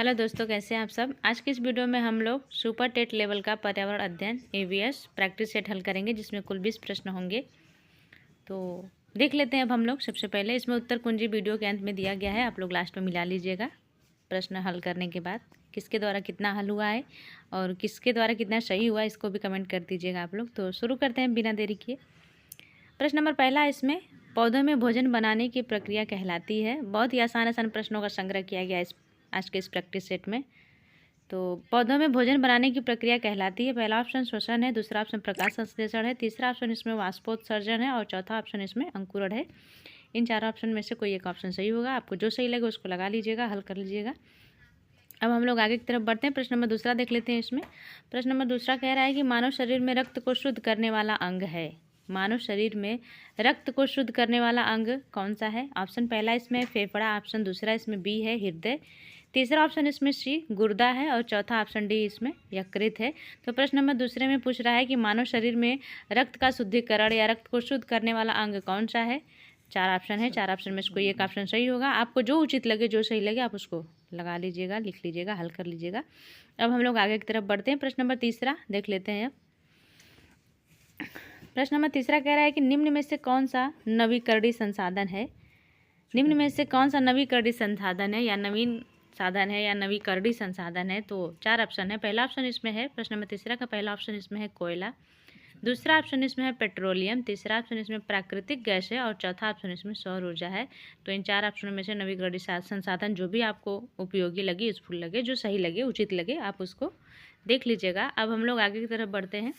Hello दोस्तों, कैसे हैं आप सब। आज की इस वीडियो में हम लोग सुपर टेट लेवल का पर्यावरण अध्ययन EVS प्रैक्टिस सेट हल करेंगे, जिसमें कुल 20 प्रश्न होंगे। तो देख लेते हैं अब हम लोग। सबसे पहले इसमें उत्तर कुंजी वीडियो के अंत में दिया गया है, आप लोग लास्ट में मिला लीजिएगा। प्रश्न हल करने के बाद किसके द्वारा कितना हल हुआ है और किसके द्वारा कितना सही हुआ, इसको भी कमेंट कर दीजिएगा आप लोग। तो शुरू करते हैं बिना देरी किए। प्रश्न नंबर पहला, इसमें पौधों में भोजन बनाने की प्रक्रिया कहलाती है। बहुत ही आसान प्रश्नों का संग्रह किया गया है आज के इस प्रैक्टिस सेट में। तो पौधों में भोजन बनाने की प्रक्रिया कहलाती है। पहला ऑप्शन श्वसन है, दूसरा ऑप्शन प्रकाश संश्लेषण है, तीसरा ऑप्शन इसमें वाष्पोत्सर्जन है और चौथा ऑप्शन इसमें अंकुरण है। इन चारों ऑप्शन में से कोई एक ऑप्शन सही होगा। आपको जो सही लगे उसको लगा लीजिएगा, हल कर लीजिएगा। अब हम लोग आगे की तरफ बढ़ते हैं। प्रश्न नंबर दूसरा देख लेते हैं। इसमें प्रश्न नंबर दूसरा कह रहा है कि मानव शरीर में रक्त को शुद्ध करने वाला अंग है। मानव शरीर में रक्त को शुद्ध करने वाला अंग कौन सा है। ऑप्शन पहला इसमें फेफड़ा, ऑप्शन दूसरा इसमें बी है हृदय, तीसरा ऑप्शन इसमें सी गुर्दा है और चौथा ऑप्शन डी इसमें यकृत है। तो प्रश्न नंबर दूसरे में पूछ रहा है कि मानव शरीर में रक्त का शुद्धिकरण या रक्त को शुद्ध करने वाला अंग कौन सा है। चार ऑप्शन है, चार ऑप्शन में से कोई एक ऑप्शन सही होगा। आपको जो उचित लगे, जो सही लगे, आप उसको लगा लीजिएगा, लिख लीजिएगा, हल कर लीजिएगा। अब हम लोग आगे की तरफ बढ़ते हैं। प्रश्न नंबर तीसरा देख लेते हैं। अब प्रश्न नंबर तीसरा कह रहा है कि निम्न में से कौन सा नवीकरणीय संसाधन है। निम्न में से कौन सा नवीकरणीय संसाधन है या नवीन साधन है या नवीकरणीय संसाधन है। तो चार ऑप्शन है। पहला ऑप्शन इसमें है, प्रश्न नंबर तीसरा का पहला ऑप्शन इसमें है कोयला, दूसरा ऑप्शन इसमें है पेट्रोलियम, तीसरा ऑप्शन इसमें प्राकृतिक गैस है और चौथा ऑप्शन इसमें सौर ऊर्जा है। तो इन चार ऑप्शनों में से नवीकरणीय संसाधन जो भी आपको उपयोगी लगे, यूजफुल लगे, जो सही लगे, उचित लगे, आप उसको देख लीजिएगा। अब हम लोग आगे की तरफ बढ़ते हैं।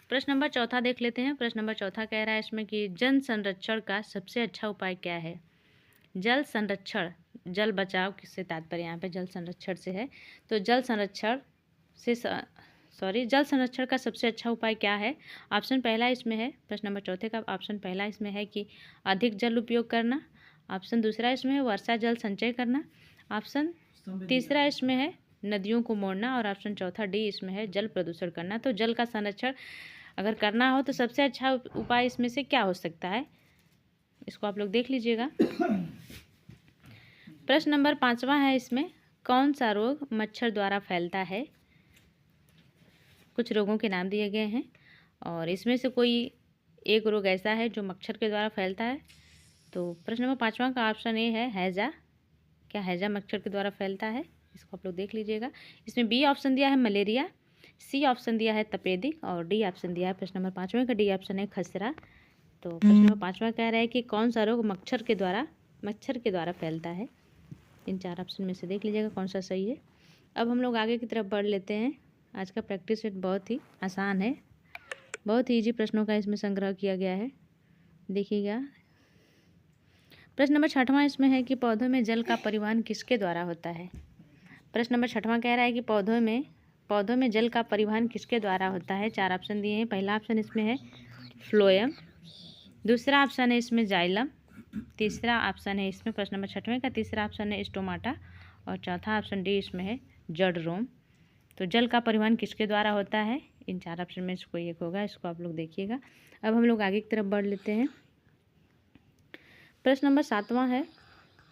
प्रश्न नंबर चौथा देख लेते हैं। प्रश्न नंबर चौथा कह रहा है इसमें कि जल संरक्षण का सबसे अच्छा उपाय क्या है। जल संरक्षण, जल बचाव किससे तात्पर्य यहाँ पे जल संरक्षण से है। तो जल संरक्षण का सबसे अच्छा उपाय क्या है। ऑप्शन पहला इसमें है, प्रश्न नंबर चौथे का ऑप्शन पहला इसमें है कि अधिक जल उपयोग करना, ऑप्शन दूसरा इसमें है वर्षा जल संचय करना, ऑप्शन तीसरा इसमें है नदियों को मोड़ना और ऑप्शन चौथा डी इसमें है जल प्रदूषण करना। तो जल का संरक्षण अगर करना हो तो सबसे अच्छा उपाय इसमें से क्या हो सकता है, इसको आप लोग देख लीजिएगा। प्रश्न नंबर पांचवा है, इसमें कौन सा रोग मच्छर द्वारा फैलता है। कुछ रोगों के नाम दिए गए हैं और इसमें से कोई एक रोग ऐसा है जो मच्छर के द्वारा फैलता है। तो प्रश्न नंबर पांचवा का ऑप्शन ए है हैजा। क्या हैजा मच्छर के द्वारा फैलता है, इसको आप लोग देख लीजिएगा। इसमें बी ऑप्शन दिया है मलेरिया, सी ऑप्शन दिया है तपेदिक और डी ऑप्शन दिया है, प्रश्न नंबर पाँचवें का डी ऑप्शन है खसरा। तो प्रश्न नंबर पाँचवा कह रहा है कि कौन सा रोग मच्छर के द्वारा फैलता है। इन चार ऑप्शन में से देख लीजिएगा कौन सा सही है। अब हम लोग आगे की तरफ बढ़ लेते हैं। आज का प्रैक्टिस सेट बहुत ही आसान है, बहुत ही ईजी प्रश्नों का इसमें संग्रह किया गया है, देखिएगा। प्रश्न नंबर छठवां इसमें है कि पौधों में जल का परिवहन किसके द्वारा होता है। प्रश्न नंबर छठवां कह रहा है कि पौधों में जल का परिवहन किसके द्वारा होता है। चार ऑप्शन दिए हैं। पहला ऑप्शन इसमें है फ्लोएम, दूसरा ऑप्शन है इसमें जाइलम, तीसरा ऑप्शन है इसमें, प्रश्न नंबर छठवें का तीसरा ऑप्शन है स्टोमाटा और चौथा ऑप्शन डी इसमें है जड़ रोम। तो जल का परिवहन किसके द्वारा होता है, इन चार ऑप्शन में से कोई एक होगा, इसको आप लोग देखिएगा। अब हम लोग आगे की तरफ बढ़ लेते हैं। प्रश्न नंबर सातवां है।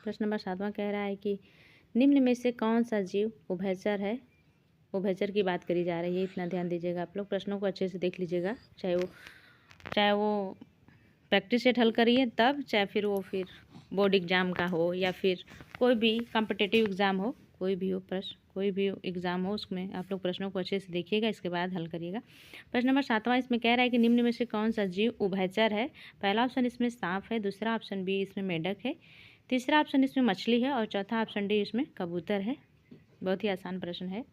प्रश्न नंबर सातवां कह रहा है कि निम्न में से कौन सा जीव उभयचर है। उभयचर की बात करी जा रही है, इतना ध्यान दीजिएगा आप लोग। प्रश्नों को अच्छे से देख लीजिएगा, चाहे वो प्रैक्टिस सेट हल करिए तब, चाहे फिर वो बोर्ड एग्जाम का हो या फिर कोई भी कॉम्पिटिटिव एग्ज़ाम हो, कोई भी हो प्रश्न, कोई भी एग्ज़ाम हो, उसमें आप लोग प्रश्नों को अच्छे से देखिएगा, इसके बाद हल करिएगा। प्रश्न नंबर सातवां इसमें कह रहा है कि निम्न में से कौन सा जीव उभयचर है। पहला ऑप्शन इसमें सांप है, दूसरा ऑप्शन बी इसमें मेंढक है, तीसरा ऑप्शन इसमें मछली है और चौथा ऑप्शन डी इसमें कबूतर है। बहुत ही आसान प्रश्न है।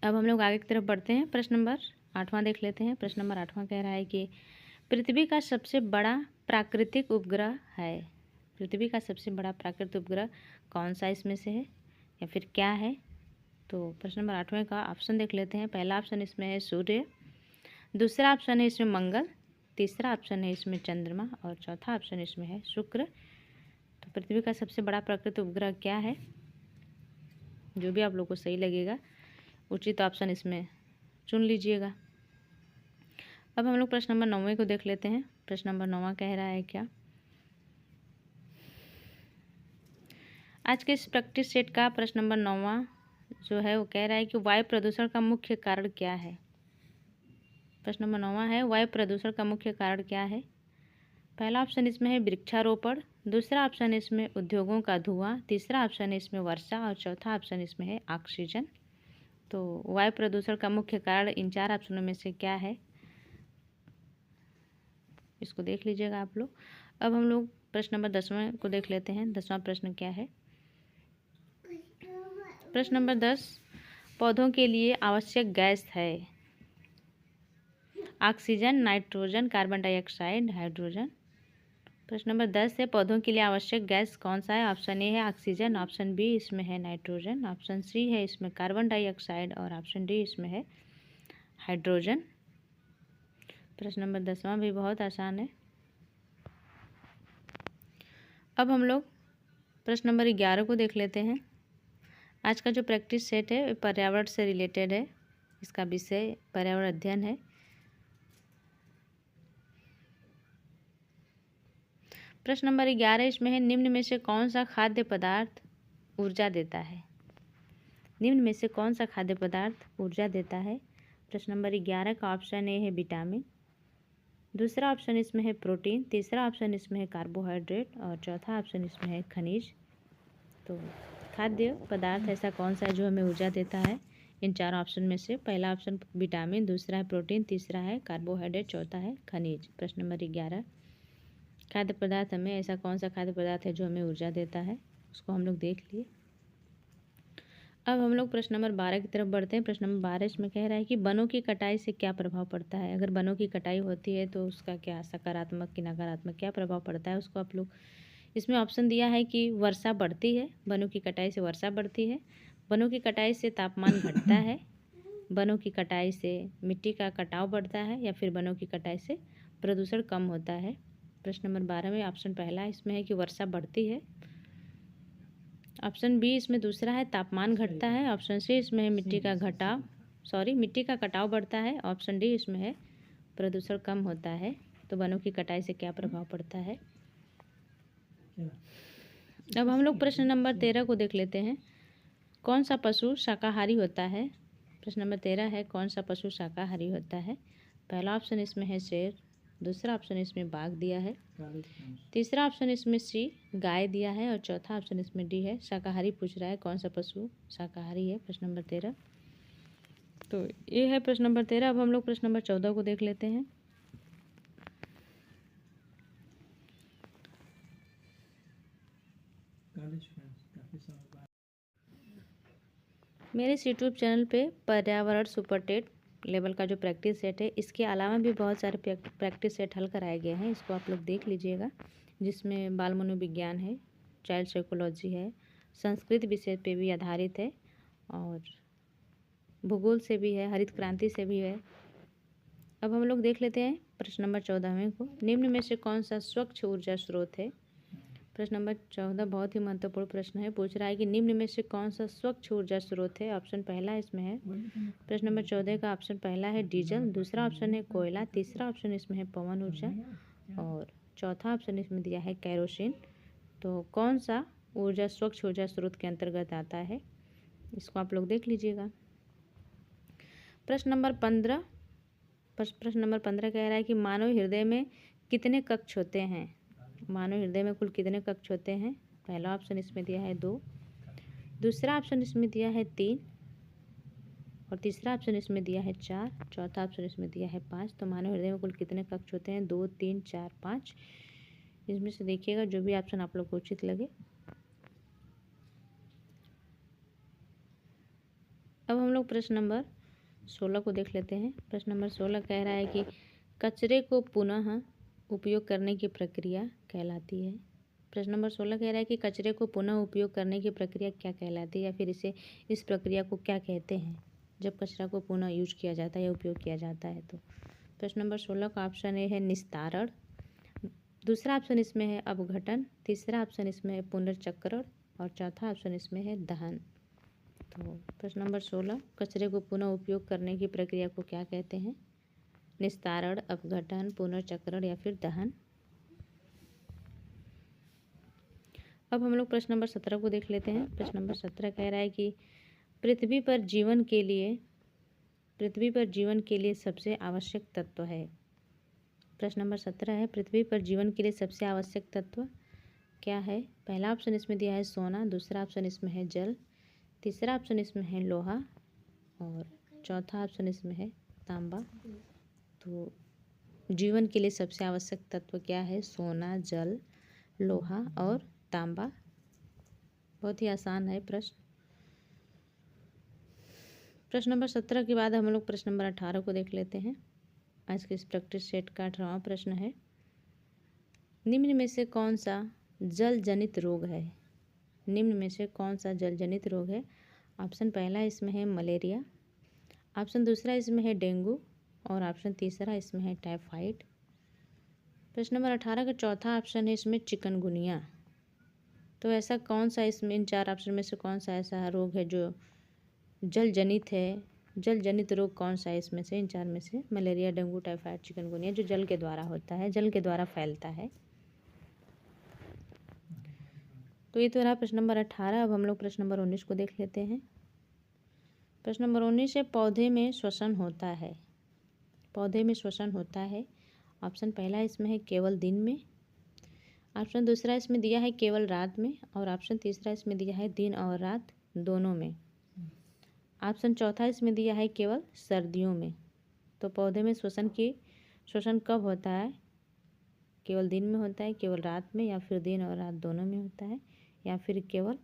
अब हम लोग आगे की तरफ बढ़ते हैं। प्रश्न नंबर आठवां देख लेते हैं। प्रश्न नंबर आठवां कह रहा है कि पृथ्वी का सबसे बड़ा प्राकृतिक उपग्रह है। पृथ्वी का सबसे बड़ा प्राकृतिक उपग्रह कौन सा इसमें से है या फिर क्या है। तो प्रश्न नंबर आठवें का ऑप्शन देख लेते हैं। पहला ऑप्शन इसमें है सूर्य, दूसरा ऑप्शन है इसमें मंगल, तीसरा ऑप्शन है इसमें चंद्रमा और चौथा ऑप्शन इसमें है शुक्र। तो पृथ्वी का सबसे बड़ा प्राकृतिक उपग्रह क्या है, जो भी आप लोग को सही लगेगा, उचित ऑप्शन इसमें चुन लीजिएगा। अब हम लोग प्रश्न नंबर 9 को देख लेते हैं। प्रश्न नंबर 9 कह रहा है क्या, आज के इस प्रैक्टिस सेट का प्रश्न नंबर 9वां जो है वो कह रहा है कि वायु प्रदूषण का मुख्य कारण क्या है। प्रश्न नंबर 9वां है, वायु प्रदूषण का मुख्य कारण क्या है। पहला ऑप्शन इसमें है वृक्षारोपण, दूसरा ऑप्शन इसमें उद्योगों का धुआं, तीसरा ऑप्शन इसमें वर्षा और चौथा ऑप्शन इसमें है ऑक्सीजन। तो वायु प्रदूषण का मुख्य कारण इन 4 ऑप्शनों में से क्या है, इसको देख लीजिएगा आप लोग। अब हम लोग प्रश्न नंबर 10वां को देख लेते हैं। 10वां प्रश्न क्या है। प्रश्न नंबर 10, पौधों के लिए आवश्यक गैस है oxygen, nitrogen, carbon dioxide, hydrogen. प्रश्न नंबर 10 है, पौधों के लिए आवश्यक गैस कौन सा है। ऑप्शन ए है ऑक्सीजन, ऑप्शन बी इसमें है नाइट्रोजन, ऑप्शन सी है इसमें कार्बन डाइऑक्साइड और ऑप्शन डी इसमें है हाइड्रोजन। प्रश्न नंबर 10वां भी बहुत आसान है। अब हम लोग प्रश्न नंबर 11 को देख लेते हैं। आज का जो प्रैक्टिस सेट है पर्यावरण से रिलेटेड है, इसका विषय पर्यावरण अध्ययन है। प्रश्न नंबर 11 इसमें है, निम्न में से कौन सा खाद्य पदार्थ ऊर्जा देता है। निम्न में से कौन सा खाद्य पदार्थ ऊर्जा देता है। प्रश्न नंबर 11 का ऑप्शन ए है विटामिन, दूसरा ऑप्शन इसमें है प्रोटीन, तीसरा ऑप्शन इसमें है कार्बोहाइड्रेट और चौथा ऑप्शन इसमें है खनिज। तो खाद्य पदार्थ ऐसा कौन सा है जो हमें ऊर्जा देता है इन 4 ऑप्शन में से। पहला ऑप्शन विटामिन, दूसरा है प्रोटीन, तीसरा है कार्बोहाइड्रेट, चौथा है खनिज। प्रश्न नंबर 11, खाद्य पदार्थ हमें ऐसा कौन सा खाद्य पदार्थ है जो हमें ऊर्जा देता है, उसको हम लोग देख लिए। अब हम लोग प्रश्न नंबर 12 की तरफ बढ़ते हैं। प्रश्न नंबर 12 इसमें कह रहा है कि वनों की कटाई से क्या प्रभाव पड़ता है। अगर वनों की कटाई होती है तो उसका क्या सकारात्मक कि नकारात्मक क्या प्रभाव पड़ता है, उसको आप लोग इसमें ऑप्शन दिया है कि वर्षा बढ़ती है, वनों की कटाई से वर्षा बढ़ती है, वनों की कटाई से तापमान घटता है, वनों की कटाई से मिट्टी का कटाव बढ़ता है या फिर वनों की कटाई से प्रदूषण कम होता है। प्रश्न नंबर 12 में ऑप्शन पहला इसमें है कि वर्षा बढ़ती है, ऑप्शन बी इसमें दूसरा है तापमान घटता है, ऑप्शन सी इसमें है मिट्टी का कटाव बढ़ता है, ऑप्शन डी इसमें है प्रदूषण कम होता है। तो वनों की कटाई से क्या प्रभाव पड़ता है। अब हम लोग प्रश्न नंबर 13 को देख लेते हैं। कौन सा पशु शाकाहारी होता है। प्रश्न नंबर 13 है, कौन सा पशु शाकाहारी होता है। पहला ऑप्शन इसमें है शेर, दूसरा ऑप्शन इसमें बाघ दिया है, तीसरा ऑप्शन इसमें सी गाय दिया है और चौथा ऑप्शन इसमें डी है शाकाहारी। पूछ रहा है कौन सा पशु शाकाहारी है। प्रश्न नंबर 13, तो ये है प्रश्न नंबर 13। अब हम लोग प्रश्न नंबर 14 को देख लेते हैं। मेरे यूट्यूब चैनल पे पर्यावरण सुपर टेट लेवल का जो प्रैक्टिस सेट है, इसके अलावा भी बहुत सारे प्रैक्टिस सेट हल कराए गए हैं, इसको आप लोग देख लीजिएगा। जिसमें बाल मनोविज्ञान है, चाइल्ड साइकोलॉजी है, संस्कृत विषय पे भी आधारित है और भूगोल से भी है, हरित क्रांति से भी है। अब हम लोग देख लेते हैं प्रश्न नंबर 14वें को। निम्न में से कौन सा स्वच्छ ऊर्जा स्रोत है। प्रश्न नंबर 14 बहुत ही महत्वपूर्ण प्रश्न है। पूछ रहा है कि निम्न में से कौन सा स्वच्छ ऊर्जा स्रोत है। ऑप्शन पहला इसमें है, प्रश्न नंबर 14 का ऑप्शन पहला है डीजल, दूसरा ऑप्शन है कोयला, तीसरा ऑप्शन इसमें है पवन ऊर्जा और चौथा ऑप्शन इसमें दिया है केरोसिन। तो कौन सा ऊर्जा स्वच्छ ऊर्जा स्रोत के अंतर्गत आता है, इसको आप लोग देख लीजिएगा। प्रश्न नंबर 15 कह रहा है कि मानव हृदय में कितने कक्ष होते हैं। मानव हृदय में कुल कितने कक्ष होते हैं। पहला ऑप्शन इसमें दिया है 2, दूसरा ऑप्शन इसमें दिया है 3 और तीसरा ऑप्शन इसमें दिया है 4, चौथा ऑप्शन इसमें दिया है 5। तो मानव हृदय में कुल कितने कक्ष होते हैं, 2, 3, 4, 5। इसमें से देखिएगा जो भी ऑप्शन आप लोग को उचित लगे। अब हम लोग प्रश्न नंबर 16 को देख लेते हैं। प्रश्न नंबर 16 कह रहा है कि कचरे को पुनः उपयोग करने की प्रक्रिया कहलाती है। प्रश्न नंबर 16 कह रहा है कि कचरे को पुनः उपयोग करने की प्रक्रिया क्या कहलाती है या फिर इस प्रक्रिया को क्या कहते हैं जब कचरा को पुनः यूज किया जाता है या उपयोग किया जाता है। तो प्रश्न नंबर 16 का ऑप्शन ए है निस्तारण, दूसरा ऑप्शन इसमें है अपघटन, तीसरा ऑप्शन इसमें है पुनर्चक्रण और चौथा ऑप्शन इसमें है दहन। तो प्रश्न नंबर 16, कचरे को पुनः उपयोग करने की प्रक्रिया को क्या कहते हैं। निस्तारण, अपघटन, पुनर्चक्रण या फिर दहन। अब हम लोग प्रश्न नंबर 17 को देख लेते हैं। प्रश्न नंबर 17 कह रहा है कि पृथ्वी पर जीवन के लिए सबसे आवश्यक तत्व है। प्रश्न नंबर 17 है, पृथ्वी पर जीवन के लिए सबसे आवश्यक तत्व क्या है? पहला ऑप्शन इसमें दिया है सोना, दूसरा ऑप्शन इसमें है जल, तीसरा ऑप्शन इसमें है लोहा और चौथा ऑप्शन इसमें है तांबा। तो जीवन के लिए सबसे आवश्यक तत्व क्या है? सोना, जल, लोहा और तांबा। बहुत ही आसान है प्रश्न। प्रश्न नंबर 17 के बाद हम लोग प्रश्न नंबर 18 को देख लेते हैं। आज के इस प्रैक्टिस सेट का 18वां प्रश्न है, निम्न में से कौन सा जल जनित रोग है? निम्न में से कौन सा जल जनित रोग है? ऑप्शन पहला इसमें है मलेरिया, ऑप्शन दूसरा इसमें है डेंगू और ऑप्शन तीसरा इसमें है टाइफाइड। प्रश्न नंबर 18 का चौथा ऑप्शन है इसमें चिकनगुनिया। तो ऐसा कौन सा इसमें इन चार ऑप्शन में से कौन सा ऐसा रोग है जो जल जनित है? जल जनित रोग कौन सा है इसमें से, इन चार में से? मलेरिया, डेंगू, टाइफाइड, चिकनगुनिया, जो जल के द्वारा होता है, जल के द्वारा फैलता है। तो ये तो रहा प्रश्न नंबर 18। अब हम लोग प्रश्न नंबर 19 को देख लेते हैं। प्रश्न नंबर 19 है, पौधे में श्वसन होता है। पौधे में श्वसन होता है। ऑप्शन पहला इसमें है केवल दिन में, ऑप्शन दूसरा इसमें दिया है केवल रात में और ऑप्शन तीसरा इसमें दिया है दिन और रात दोनों में। ऑप्शन चौथा इसमें दिया है केवल सर्दियों में। तो पौधे में श्वसन कब होता है? केवल दिन में होता है, केवल रात में, या फिर दिन और रात दोनों में होता है, या फिर केवल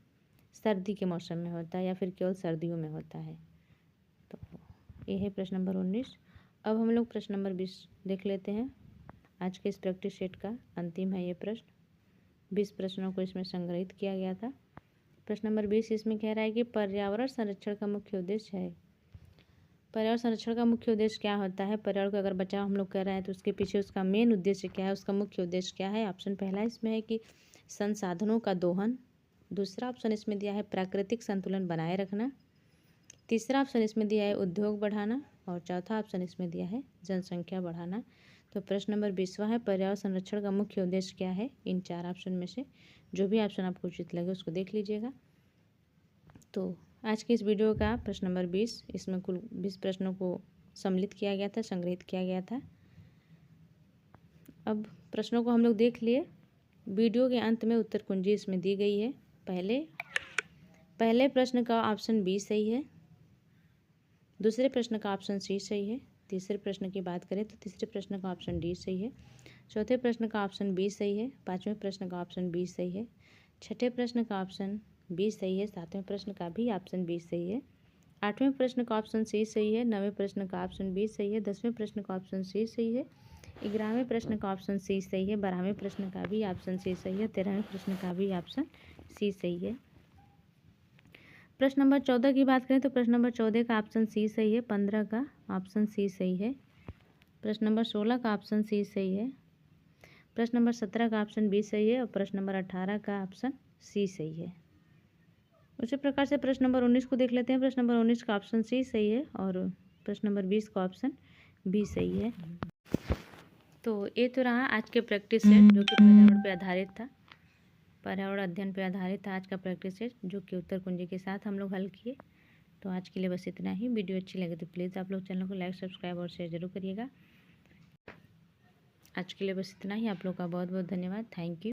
सर्दी के मौसम में होता है, या फिर केवल सर्दियों में होता है। तो ये है प्रश्न नंबर 19। अब हम लोग प्रश्न नंबर 20 देख लेते हैं। आज के इस प्रैक्टिस सेट का अंतिम है ये प्रश्न। 20 प्रश्नों को इसमें संग्रहित किया गया था। प्रश्न नंबर 20 इसमें कह रहा है कि पर्यावरण संरक्षण का मुख्य उद्देश्य है। पर्यावरण संरक्षण का मुख्य उद्देश्य क्या होता है? पर्यावरण का अगर बचाव हम लोग कर रहे हैं तो उसके पीछे उसका मेन उद्देश्य क्या है, उसका मुख्य उद्देश्य क्या है? ऑप्शन पहला इसमें है कि संसाधनों का दोहन, दूसरा ऑप्शन इसमें दिया है प्राकृतिक संतुलन बनाए रखना, तीसरा ऑप्शन इसमें दिया है उद्योग बढ़ाना और चौथा ऑप्शन इसमें दिया है जनसंख्या बढ़ाना। तो प्रश्न नंबर 20वां है, पर्यावरण संरक्षण का मुख्य उद्देश्य क्या है? इन चार ऑप्शन में से जो भी ऑप्शन आपको उचित लगे उसको देख लीजिएगा। तो आज की इस वीडियो का प्रश्न नंबर 20, इसमें कुल 20 प्रश्नों को सम्मिलित किया गया था, संग्रहित किया गया था। अब प्रश्नों को हम लोग देख लिए। वीडियो के अंत में उत्तर कुंजी इसमें दी गई है। पहले प्रश्न का ऑप्शन बी सही है, दूसरे प्रश्न का ऑप्शन सी सही है, तीसरे प्रश्न की बात करें तो तीसरे प्रश्न का ऑप्शन डी सही है, चौथे प्रश्न का ऑप्शन बी सही है, पाँचवें प्रश्न का ऑप्शन बी सही है, छठे प्रश्न का ऑप्शन बी सही है, सातवें प्रश्न का भी ऑप्शन बी सही है, आठवें प्रश्न का ऑप्शन सी सही है, नवें प्रश्न का ऑप्शन बी सही है, 10वें प्रश्न का ऑप्शन सी सही है, 11वें प्रश्न का ऑप्शन सी सही है, 12वें प्रश्न का भी ऑप्शन सी सही है, 13वें प्रश्न का भी ऑप्शन सी सही है। प्रश्न नंबर 14 की बात करें तो प्रश्न नंबर 14 का ऑप्शन सी सही है, 15 का ऑप्शन सी सही है, प्रश्न नंबर 16 का ऑप्शन सी सही है, प्रश्न नंबर 17 का ऑप्शन बी सही है और प्रश्न नंबर 18 का ऑप्शन सी सही है। उसी प्रकार से प्रश्न नंबर 19 को देख लेते हैं। प्रश्न नंबर 19 का ऑप्शन सी सही है और प्रश्न नंबर 20 का ऑप्शन बी सही है। तो ये तो रहा आज के प्रैक्टिस सेट जो कि पर्यावरण पर आधारित था, पर्यावरण अध्ययन पर आधारित था आज का प्रैक्टिस सेट, जो कि उत्तर कुंजी के साथ हम लोग हल किए। तो आज के लिए बस इतना ही। वीडियो अच्छी लगे तो प्लीज़ आप लोग चैनल को लाइक, सब्सक्राइब और शेयर जरूर करिएगा। आज के लिए बस इतना ही। आप लोग का बहुत बहुत धन्यवाद। Thank you.